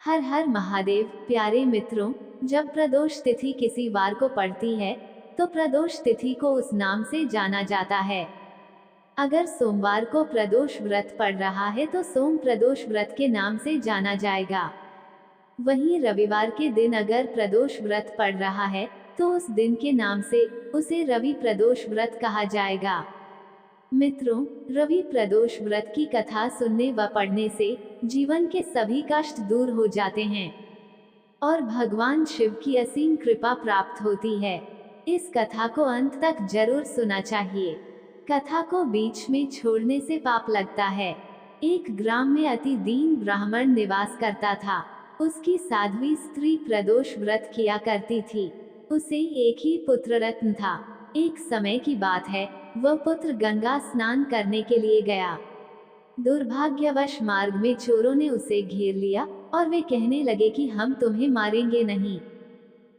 हर हर महादेव। प्यारे मित्रों, जब प्रदोष तिथि किसी वार को पड़ती है तो प्रदोष तिथि को उस नाम से जाना जाता है। अगर सोमवार को प्रदोष व्रत पड़ रहा है तो सोम प्रदोष व्रत के नाम से जाना जाएगा। वहीं रविवार के दिन अगर प्रदोष व्रत पड़ रहा है तो उस दिन के नाम से उसे रवि प्रदोष व्रत कहा जाएगा। मित्रों, रवि प्रदोष व्रत की कथा सुनने व पढ़ने से जीवन के सभी कष्ट दूर हो जाते हैं और भगवान शिव की असीम कृपा प्राप्त होती है। इस कथा को अंत तक जरूर सुना चाहिए। कथा को बीच में छोड़ने से पाप लगता है। एक ग्राम में अति दीन ब्राह्मण निवास करता था। उसकी साध्वी स्त्री प्रदोष व्रत किया करती थी। उसे एक ही पुत्र रत्न था। एक समय की बात है, वह पुत्र गंगा स्नान करने के लिए गया। दुर्भाग्यवश मार्ग में चोरों ने उसे घेर लिया और वे कहने लगे कि हम तुम्हें मारेंगे नहीं,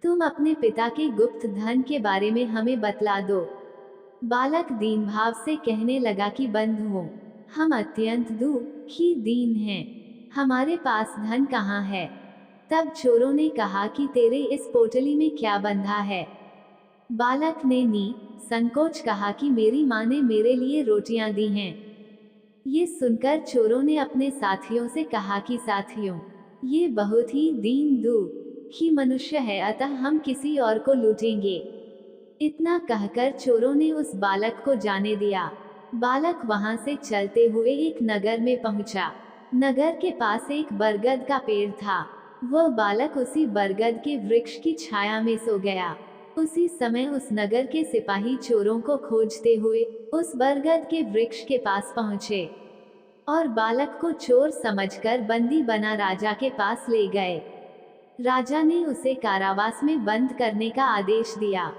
तुम अपने पिता के गुप्त धन के बारे में हमें बतला दो। बालक दीन भाव से कहने लगा कि बंधुओं, हम अत्यंत दुखी दीन हैं, हमारे पास धन कहाँ है। तब चोरों ने कहा कि तेरे इस पोटली में क्या बंधा है। बालक ने संकोच कहा कि मेरी माँ ने मेरे लिए रोटियां दी हैं। ये सुनकर चोरों ने अपने साथियों से कहा कि साथियों, ये बहुत ही दीन दुखी मनुष्य है, अतः हम किसी और को लूटेंगे। इतना कहकर चोरों ने उस बालक को जाने दिया। बालक वहां से चलते हुए एक नगर में पहुंचा। नगर के पास एक बरगद का पेड़ था। वह बालक उसी बरगद के वृक्ष की छाया में सो गया। उसी समय उस नगर के सिपाही चोरों को खोजते हुए उस बरगद के वृक्ष के पास पहुंचे और बालक को चोर समझकर बंदी बना राजा के पास ले गए। राजा ने उसे कारावास में बंद करने का आदेश दिया।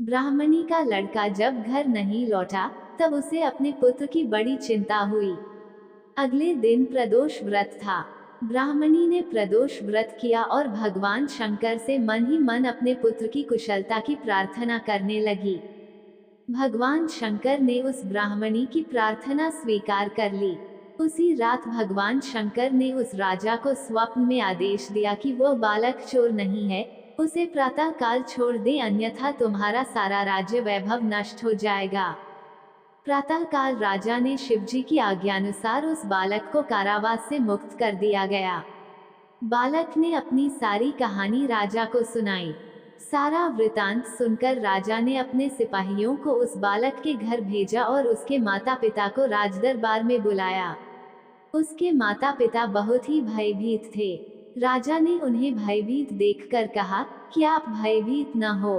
ब्राह्मणी का लड़का जब घर नहीं लौटा तब उसे अपने पुत्र की बड़ी चिंता हुई। अगले दिन प्रदोष व्रत था। ब्राह्मणी ने प्रदोष व्रत किया और भगवान शंकर से मन ही मन अपने पुत्र की कुशलता की प्रार्थना करने लगी। भगवान शंकर ने उस ब्राह्मणी की प्रार्थना स्वीकार कर ली। उसी रात भगवान शंकर ने उस राजा को स्वप्न में आदेश दिया कि वो बालक चोर नहीं है, उसे प्रातः काल छोड़ दे, अन्यथा तुम्हारा सारा राज्य वैभव नष्ट हो जाएगा। प्रातः काल राजा ने शिवजी की आज्ञानुसार उस बालक को कारावास से मुक्त कर दिया गया। बालक ने अपनी सारी कहानी राजा को सुनाई। सारा वृतांत सुनकर राजा ने अपने सिपाहियों को उस बालक के घर भेजा और उसके माता पिता को राजदरबार में बुलाया। उसके माता पिता बहुत ही भयभीत थे। राजा ने उन्हें भयभीत देखकर कहा कि आप भयभीत न हो,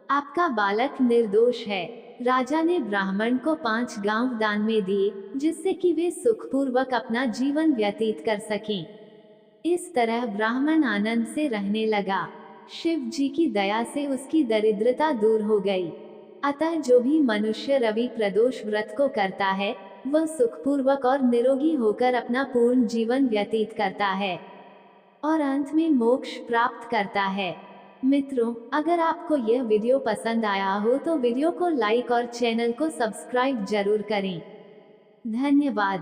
आपका बालक निर्दोष है। राजा ने ब्राह्मण को 5 गांव दान में दिए, जिससे कि वे सुखपूर्वक अपना जीवन व्यतीत कर सकें। इस तरह ब्राह्मण आनंद से रहने लगा। शिव जी की दया से उसकी दरिद्रता दूर हो गई। अतः जो भी मनुष्य रवि प्रदोष व्रत को करता है वह सुखपूर्वक और निरोगी होकर अपना पूर्ण जीवन व्यतीत करता है और अंत में मोक्ष प्राप्त करता है। मित्रों, अगर आपको यह वीडियो पसंद आया हो तो वीडियो को लाइक और चैनल को सब्सक्राइब जरूर करें। धन्यवाद।